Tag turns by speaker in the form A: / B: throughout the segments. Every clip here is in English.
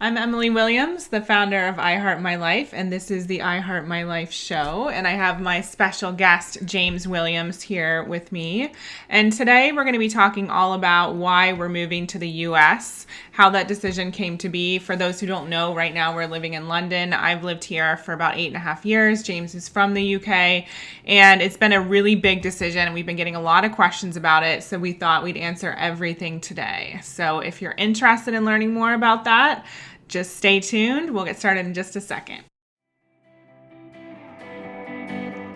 A: I'm Emily Williams, the founder of I Heart My Life, and this is the I Heart My Life show. And I have my special guest, James Williams, here with me. And today we're going to be talking all about why we're moving to the U.S., how that decision came to be. For those who don't know, right now we're living in London. I've lived here for about 8.5 years. James is from the U.K., and it's been a really big decision. We've been getting a lot of questions about it, so we thought we'd answer everything today. So if you're interested in learning more about that, just stay tuned. We'll get started in just a second.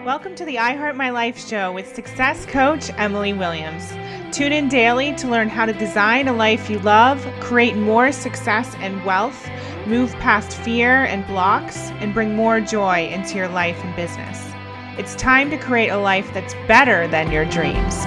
A: Welcome to the I Heart My Life show with success coach Emily Williams. Tune in daily to learn how to design a life you love, create more success and wealth, move past fear and blocks, and bring more joy into your life and business. It's time to create a life that's better than your dreams.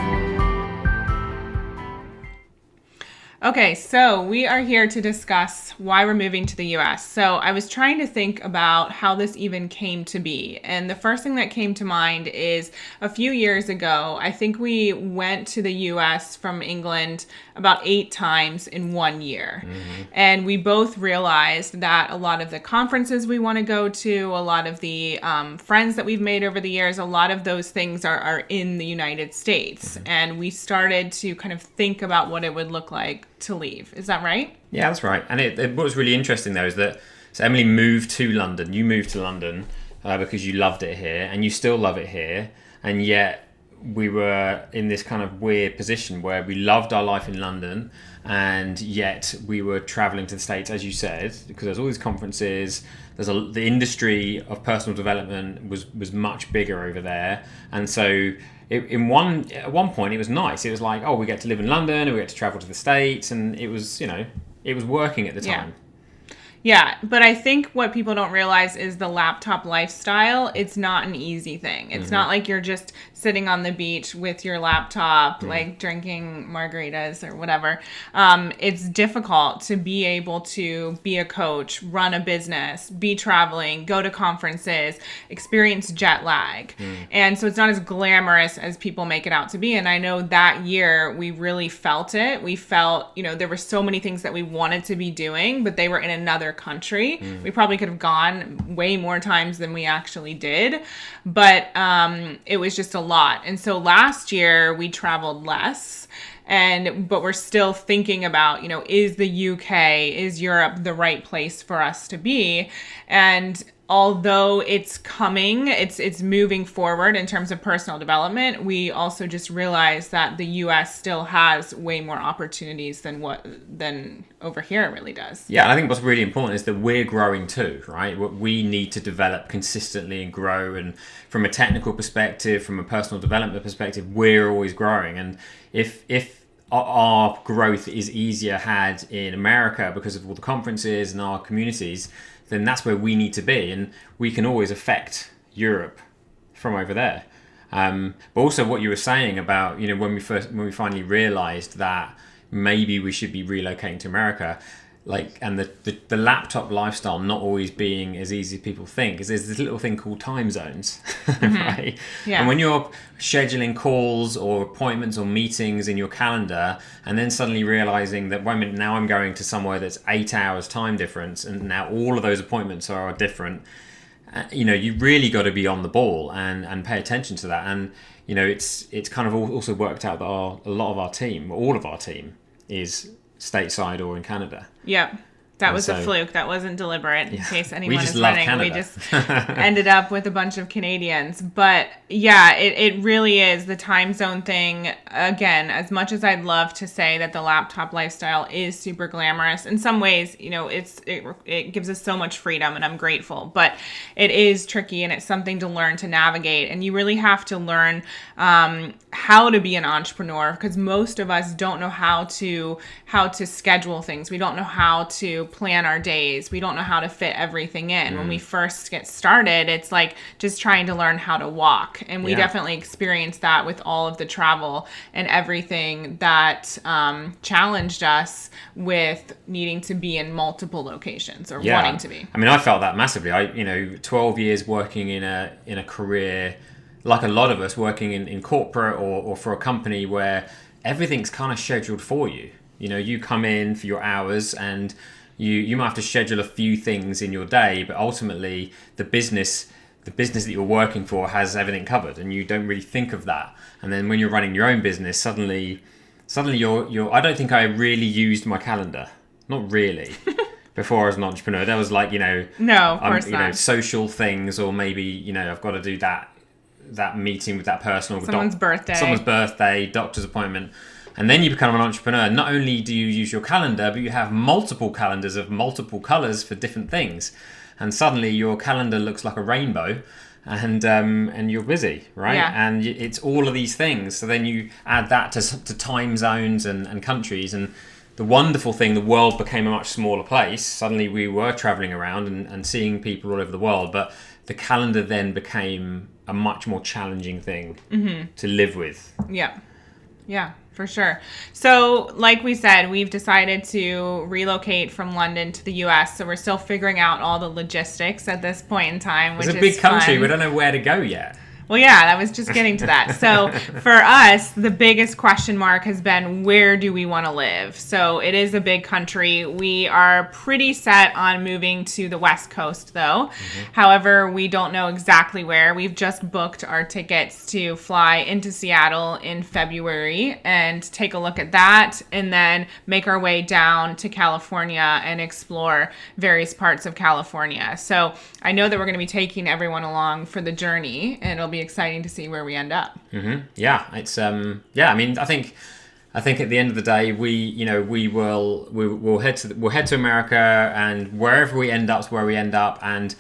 A: Okay, so we are here to discuss why we're moving to the U.S. So I was trying to think about how this even came to be. And the first thing that came to mind is a few years ago, I think we went to the U.S. from England about 8 times in 1 year. Mm-hmm. And we both realized that a lot of the conferences we want to go to, a lot of the friends that we've made over the years, a lot of those things are in the United States. Mm-hmm. And we started to kind of think about what it would look like to leave. Is that right?
B: Yeah, that's right. And what was really interesting though is that so Emily moved to London. You moved to London because you loved it here, and you still love it here. And yet we were in this kind of weird position where we loved our life in London, and yet we were traveling to the States, as you said, because there's all these conferences. The industry of personal development was much bigger over there, and so. At one point, it was nice. It was like, oh, we get to live in London, and we get to travel to the States, and it was working at the time.
A: Yeah, but I think what people don't realize is the laptop lifestyle, it's not an easy thing. It's not like you're just sitting on the beach with your laptop, like drinking margaritas or whatever. It's difficult to be able to be a coach, run a business, be traveling, go to conferences, experience jet lag. And so it's not as glamorous as people make it out to be. And I know that year we really felt it. We felt, there were so many things that we wanted to be doing, but they were in another country. We probably could have gone way more times than we actually did, but it was just a lot. And so last year we traveled less, but we're still thinking about, is the UK, is Europe the right place for us to be? And although it's coming, it's moving forward in terms of personal development, we also just realized that the US still has way more opportunities than over here it really does.
B: Yeah, and I think what's really important is that we're growing too, right? We need to develop consistently and grow, and from a technical perspective, from a personal development perspective, we're always growing. And if our growth is easier had in America because of all the conferences and our communities, then that's where we need to be, and we can always affect Europe from over there. But also what you were saying about, when we finally realized that maybe we should be relocating to America, and the laptop lifestyle not always being as easy as people think, is there's this little thing called time zones, right? Yeah. And when you're scheduling calls or appointments or meetings in your calendar, and then suddenly realizing that, wait a minute, now I'm going to somewhere that's 8 hours time difference, and now all of those appointments are different, you really got to be on the ball and pay attention to that. And, it's kind of also worked out that all of our team is stateside or in Canada.
A: Yeah. That was a fluke. That wasn't deliberate, in case anyone is running. We just ended up with a bunch of Canadians. But yeah, it really is the time zone thing. Again, as much as I'd love to say that the laptop lifestyle is super glamorous, in some ways, it gives us so much freedom, and I'm grateful. But it is tricky, and it's something to learn to navigate. And you really have to learn how to be an entrepreneur, because most of us don't know how to schedule things. We don't know how to plan our days. We don't know how to fit everything in. When we first get started, it's like just trying to learn how to walk. And we definitely experienced that with all of the travel and everything that challenged us with needing to be in multiple locations or wanting to be.
B: I mean, I felt that massively. 12 years working in a career, like a lot of us, working in corporate or for a company where everything's kind of scheduled for you. You come in for your hours, and you might have to schedule a few things in your day, but ultimately the business that you're working for has everything covered, and you don't really think of that. And then when you're running your own business, suddenly you're I don't think I really used my calendar. Not really. Before I was an entrepreneur, there was like,
A: no, of course not.
B: Social things, or maybe, I've got to do that meeting with that person, or
A: someone's
B: birthday, doctor's appointment. And then you become an entrepreneur. Not only do you use your calendar, but you have multiple calendars of multiple colors for different things. And suddenly your calendar looks like a rainbow, and you're busy, right?
A: Yeah.
B: And it's all of these things. So then you add that to time zones and countries, and the wonderful thing, the world became a much smaller place. Suddenly we were traveling around and seeing people all over the world, but the calendar then became a much more challenging thing to live with.
A: Yeah, for sure. So like we said, we've decided to relocate from London to the US. So we're still figuring out all the logistics at this point in time, which is
B: It's a big country.
A: fun.
B: We don't know where to go yet.
A: Well, yeah, I was just getting to that. So for us, the biggest question mark has been, where do we want to live? So it is a big country. We are pretty set on moving to the West Coast, though. However, we don't know exactly where. We've just booked our tickets to fly into Seattle in February and take a look at that, and then make our way down to California and explore various parts of California. So I know that we're going to be taking everyone along for the journey, and it'll be exciting to see where we end up.
B: Yeah, it's I mean, I think at the end of the day, we'll head to America, and wherever we end up is where we end up. And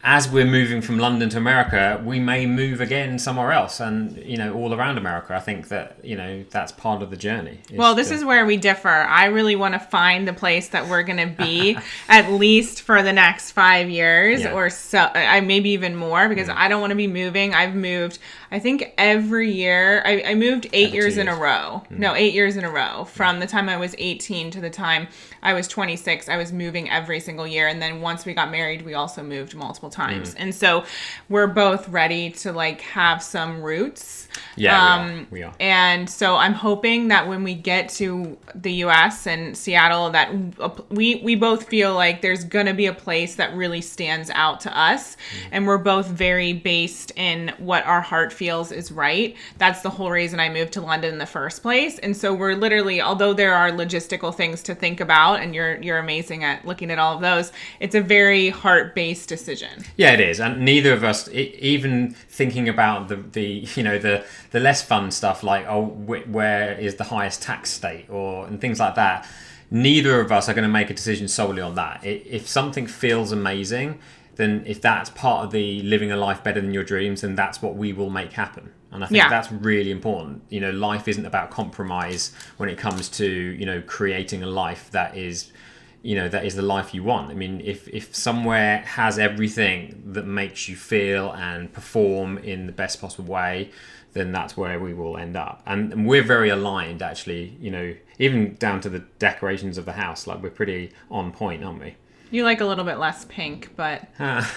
B: as we're moving from London to America, we may move again somewhere else, and all around America. I think that that's part of the journey.
A: Well, this is where we differ. I really want to find the place that we're going to be at least for the next 5 years, or so. I maybe even more, because I don't want to be moving. I've moved, I think, every year. I moved 8 years in a row. No, 8 years in a row. From the time I was 18 to the time I was 26, I was moving every single year. And then once we got married, we also moved multiple times. And so we're both ready to have some roots.
B: Yeah, we are.
A: And so I'm hoping that when we get to the US and Seattle, that we both feel like there's going to be a place that really stands out to us. And we're both very based in what our heart feels is right. That's the whole reason I moved to London in the first place. And so we're literally, although there are logistical things to think about, and you're amazing at looking at all of those, it's a very heart-based decision.
B: Yeah, it is. And neither of us, even thinking about the less fun stuff, like, where is the highest tax state, and things like that, neither of us are going to make a decision solely on that. If something feels amazing, then if that's part of the living a life better than your dreams, then that's what we will make happen. And I think that's really important. Life isn't about compromise when it comes to, creating a life that is, that is the life you want. I mean, if somewhere has everything that makes you feel and perform in the best possible way, then that's where we will end up. And we're very aligned, actually, even down to the decorations of the house. Like, we're pretty on point, aren't we?
A: You like a little bit less pink, but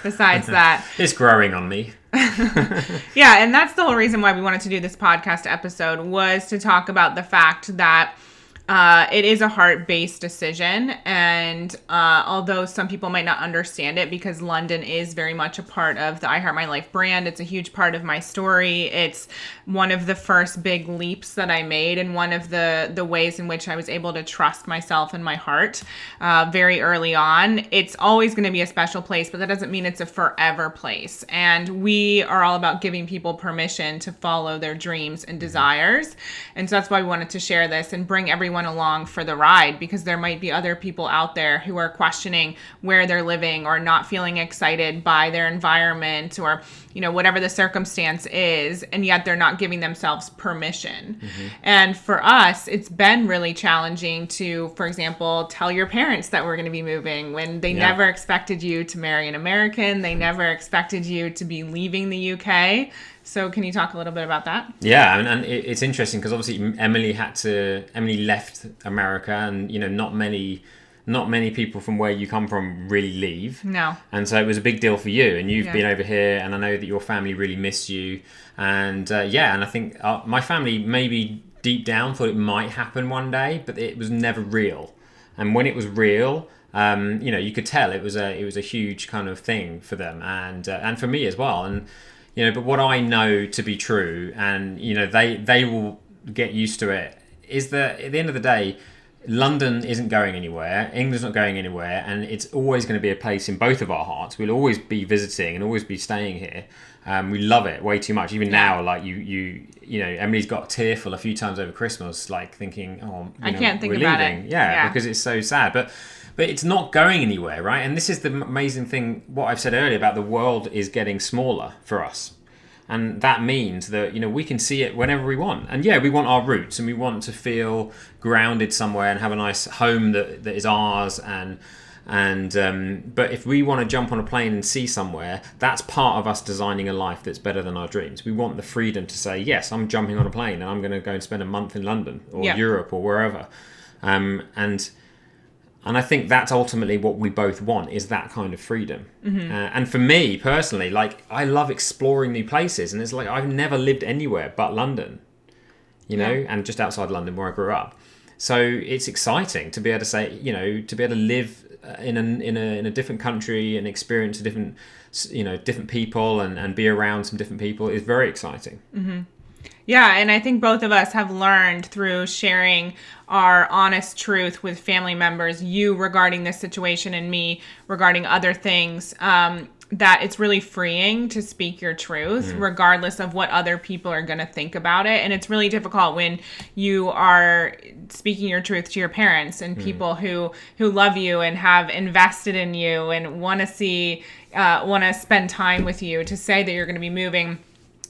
A: besides that...
B: It's growing on me.
A: Yeah, and that's the whole reason why we wanted to do this podcast episode, was to talk about the fact that it is a heart-based decision, and although some people might not understand it, because London is very much a part of the I Heart My Life brand, it's a huge part of my story. It's one of the first big leaps that I made, and one of the ways in which I was able to trust myself and my heart very early on. It's always going to be a special place, but that doesn't mean it's a forever place. And we are all about giving people permission to follow their dreams and desires. And so that's why we wanted to share this and bring everyone along for the ride, because there might be other people out there who are questioning where they're living, or not feeling excited by their environment, or whatever the circumstance is, and yet they're not giving themselves permission. And for us, it's been really challenging to, for example, tell your parents that we're going to be moving when they never expected you to marry an American. They never expected you to be leaving the UK. So can you talk a little bit about that?
B: Yeah, and it's interesting, because obviously Emily left America, and not many people from where you come from really leave.
A: No.
B: And so it was a big deal for you, and you've been over here, and I know that your family really miss you. And and I think my family maybe deep down thought it might happen one day, but it was never real. And when it was real, You could tell it was a huge kind of thing for them, and for me as well. And but what I know to be true, and they will get used to it, is that at the end of the day, London isn't going anywhere, England's not going anywhere, and it's always going to be a place in both of our hearts. We'll always be visiting and always be staying here. We love it way too much. Even now, like Emily's got tearful a few times over Christmas, like thinking, "Oh,
A: I can't think
B: we're
A: about
B: leaving."
A: it.
B: Yeah, because it's so sad. But it's not going anywhere, right? And this is the amazing thing. What I've said earlier about the world is getting smaller for us. And that means that, we can see it whenever we want. And yeah, we want our roots and we want to feel grounded somewhere and have a nice home that is ours. But if we want to jump on a plane and see somewhere, that's part of us designing a life that's better than our dreams. We want the freedom to say, yes, I'm jumping on a plane and I'm going to go and spend a month in London or Europe or wherever. And I think that's ultimately what we both want, is that kind of freedom. Mm-hmm. And for me personally, like, I love exploring new places, and it's like I've never lived anywhere but London, and just outside London where I grew up. So it's exciting to be able to say, to be able to live in a different country and experience different people and be around some different people is very exciting.
A: Mm-hmm. Yeah, and I think both of us have learned through sharing our honest truth with family members, you regarding this situation and me regarding other things, that it's really freeing to speak your truth, regardless of what other people are going to think about it. And it's really difficult when you are speaking your truth to your parents and people who love you and have invested in you and want to spend time with you, to say that you're going to be moving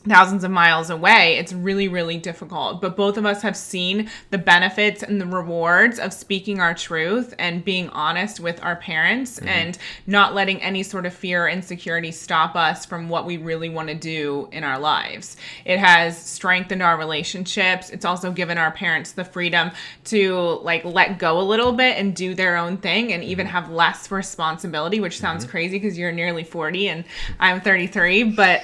A: thousands of miles away. It's really, really difficult. But both of us have seen the benefits and the rewards of speaking our truth and being honest with our parents and not letting any sort of fear or insecurity stop us from what we really want to do in our lives. It has strengthened our relationships. It's also given our parents the freedom to let go a little bit and do their own thing and even have less responsibility, which sounds crazy because you're nearly 40 and I'm 33, but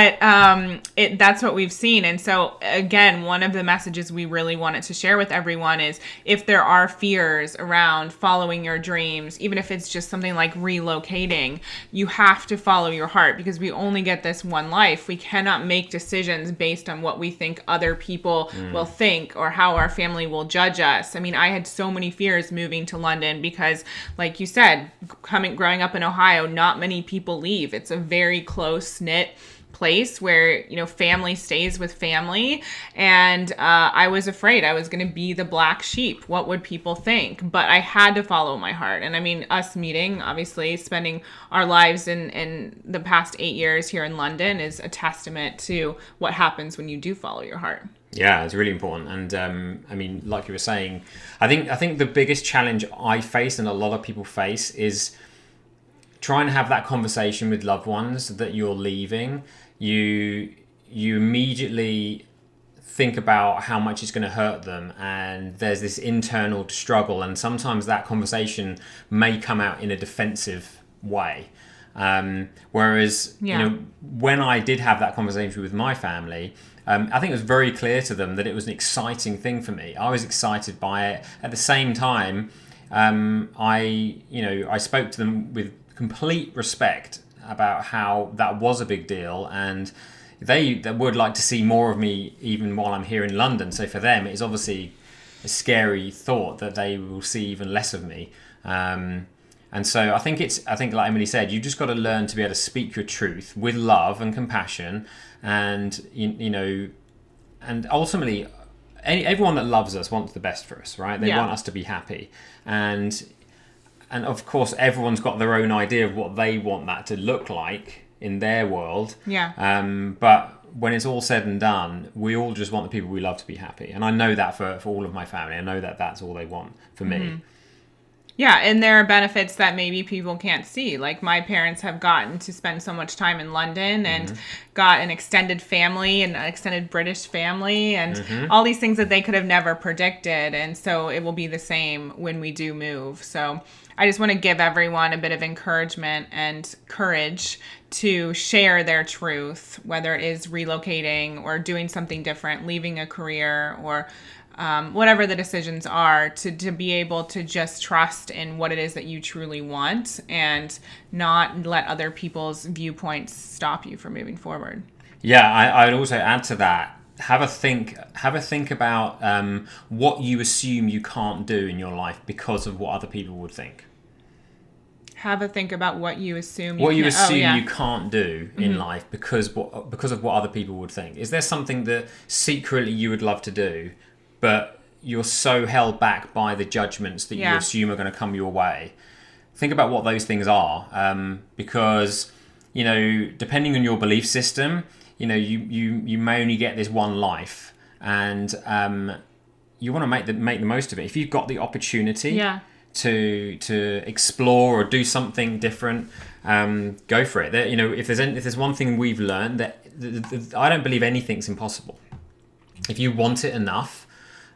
A: that's what we've seen. And so again, one of the messages we really wanted to share with everyone is, if there are fears around following your dreams, even if it's just something like relocating, you have to follow your heart, because we only get this one life. We cannot make decisions based on what we think other people will think or how our family will judge us. I mean, I had so many fears moving to London because, like you said, growing up in Ohio, not many people leave. It's a very close-knit place where family stays with family, and I was afraid I was going to be the black sheep. What would people think? But I had to follow my heart. And I mean, us meeting, obviously spending our lives in the past 8 years here in London, is a testament to what happens when you do follow your heart.
B: Yeah, it's really important. And I mean, like you were saying, I think the biggest challenge I face and a lot of people face is trying to have that conversation with loved ones that you're leaving. You immediately think about how much it's going to hurt them, and there's this internal struggle, and sometimes that conversation may come out in a defensive way. Whereas, when I did have that conversation with my family, I think it was very clear to them that it was an exciting thing for me. I was excited by it. At the same time, I spoke to them with complete respect about how that was a big deal, and they would like to see more of me even while I'm here in London. So for them, it's obviously a scary thought that they will see even less of me. And so I think like Emily said, you just got to learn to be able to speak your truth with love and compassion, and and ultimately, everyone that loves us wants the best for us, right? They want us to be happy, and of course, everyone's got their own idea of what they want that to look like in their world. Yeah. But when it's all said and done, we all just want the people we love to be happy. And I know that for all of my family. I know that that's all they want for me.
A: Yeah, and there are benefits that maybe people can't see. Like, my parents have gotten to spend so much time in London and got an extended family and an extended British family and all these things that they could have never predicted. And so it will be the same when we do move. So I just want to give everyone a bit of encouragement and courage to share their truth, whether it is relocating or doing something different, leaving a career, or whatever the decisions are, to be able to just trust in what it is that you truly want and not let other people's viewpoints stop you from moving forward.
B: Yeah, I would also add to that. Have a think about what you assume you can't do in your life because of what other people would think.
A: Have a think about what you assume
B: you can't do in life because of what other people would think. Is there something that secretly you would love to do, but you're so held back by the judgments that you assume are going to come your way? Think about what those things are, because depending on your belief system, you may only get this one life, and you want to make the most of it. If you've got the opportunity to explore or do something different, go for it. If there's one thing we've learned, that I don't believe anything's impossible. If you want it enough,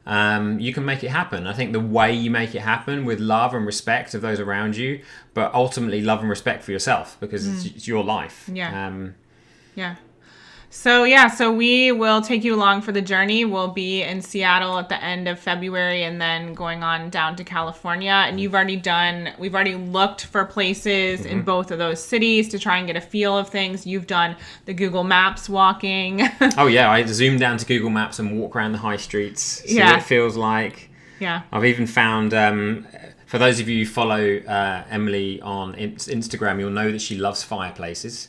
B: you can make it happen. I think the way you make it happen with love and respect of those around you, but ultimately love and respect for yourself, because it's your life.
A: So we will take you along for the journey. We'll be in Seattle at the end of February and then going on down to California. And we've already looked for places in both of those cities to try and get a feel of things. You've done the Google Maps walking.
B: Oh yeah, I zoomed down to Google Maps and walk around the high streets. See what it feels like.
A: Yeah.
B: I've even found, for those of you who follow Emily on Instagram, you'll know that she loves fireplaces.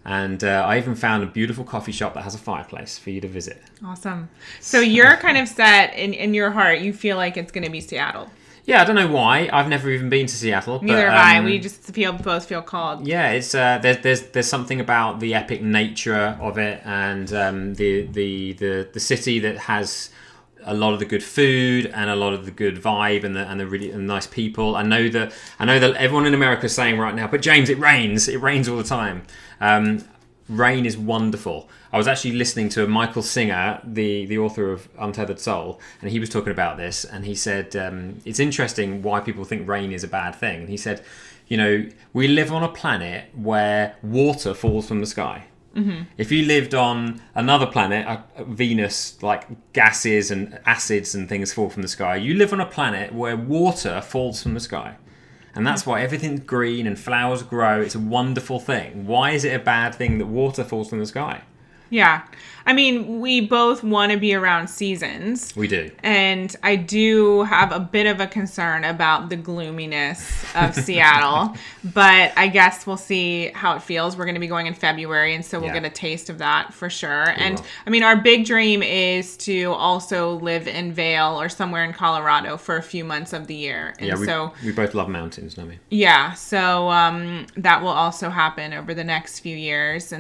B: And I even found a beautiful coffee shop that has a fireplace for you to visit.
A: Awesome. So you're kind of set in your heart. You feel like it's going to be Seattle.
B: Yeah, I don't know why. I've never even been to Seattle.
A: Neither have I. We just both feel called.
B: Yeah, it's there's something about the epic nature of it, and the city that has a lot of the good food and a lot of the good vibe and the really nice people. I know that everyone in America is saying right now, but James, it rains all the time. Rain is wonderful. I was actually listening to Michael Singer, the author of Untethered Soul, and he was talking about this, and he said it's interesting why people think rain is a bad thing. And he said, we live on a planet where water falls from the sky. Mm-hmm. If you lived on another planet, Venus, like gases and acids and things fall from the sky, you live on a planet where water falls from the sky. And that's why everything's green and flowers grow. It's a wonderful thing. Why is it a bad thing that water falls from the sky?
A: Yeah. I mean, we both want to be around seasons.
B: We do.
A: And I do have a bit of a concern about the gloominess of Seattle. But I guess we'll see how it feels. We're going to be going in February, and so we'll get a taste of that for sure. And I mean, our big dream is to also live in Vail or somewhere in Colorado for a few months of the year. And
B: we both love mountains, don't we?
A: Yeah. So that will also happen over the next few years.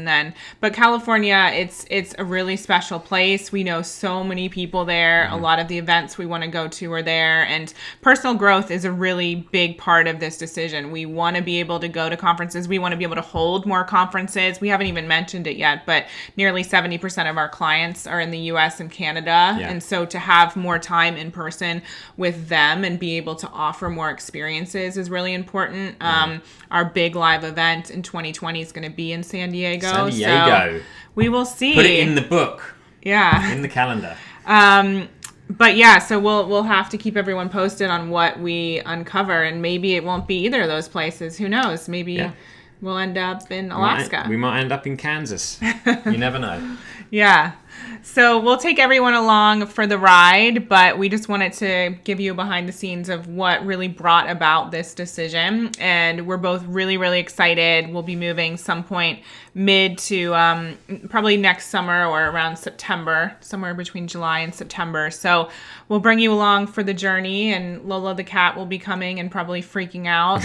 A: But California, it's a really special place. We know so many people there. Mm-hmm. A lot of the events we want to go to are there, and personal growth is a really big part of this decision. We want to be able to go to conferences. We want to be able to hold more conferences. We haven't even mentioned it yet, but nearly 70% of our clients are in the US and Canada. Yeah. And so to have more time in person with them and be able to offer more experiences is really important. Mm-hmm. Our big live event in 2020 is going to be in San Diego. So we will see.
B: Put it in the book.
A: Yeah.
B: In the calendar.
A: But yeah, so we'll have to keep everyone posted on what we uncover, and maybe it won't be either of those places. Who knows? Maybe we'll end up in Alaska.
B: We might end up in Kansas. You never know.
A: Yeah. So we'll take everyone along for the ride, but we just wanted to give you a behind the scenes of what really brought about this decision. And we're both really, really excited. We'll be moving some point mid to probably next summer or around September, somewhere between July and September. So we'll bring you along for the journey, and Lola the cat will be coming and probably freaking out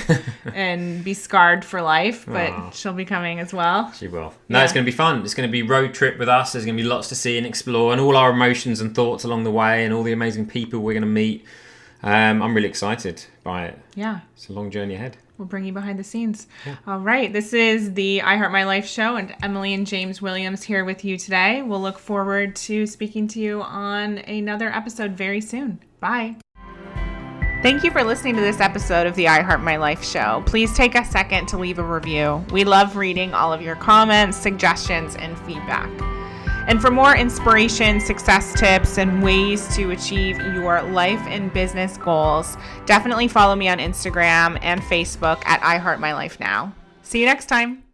A: and be scarred for life, but she'll be coming as well.
B: She will. No, it's going to be fun. It's going to be road trip with us. There's going to be lots to see and explore, and all our emotions and thoughts along the way, and all the amazing people we're going to meet. I'm really excited by it.
A: Yeah.
B: It's a long journey ahead.
A: We'll bring you behind the scenes. Yeah. All right. This is the I Heart My Life show, and Emily and James Williams here with you today. We'll look forward to speaking to you on another episode very soon. Bye. Thank you for listening to this episode of the I Heart My Life show. Please take a second to leave a review. We love reading all of your comments, suggestions, and feedback. And for more inspiration, success tips, and ways to achieve your life and business goals, definitely follow me on Instagram and Facebook at I Heart My Life Now. See you next time.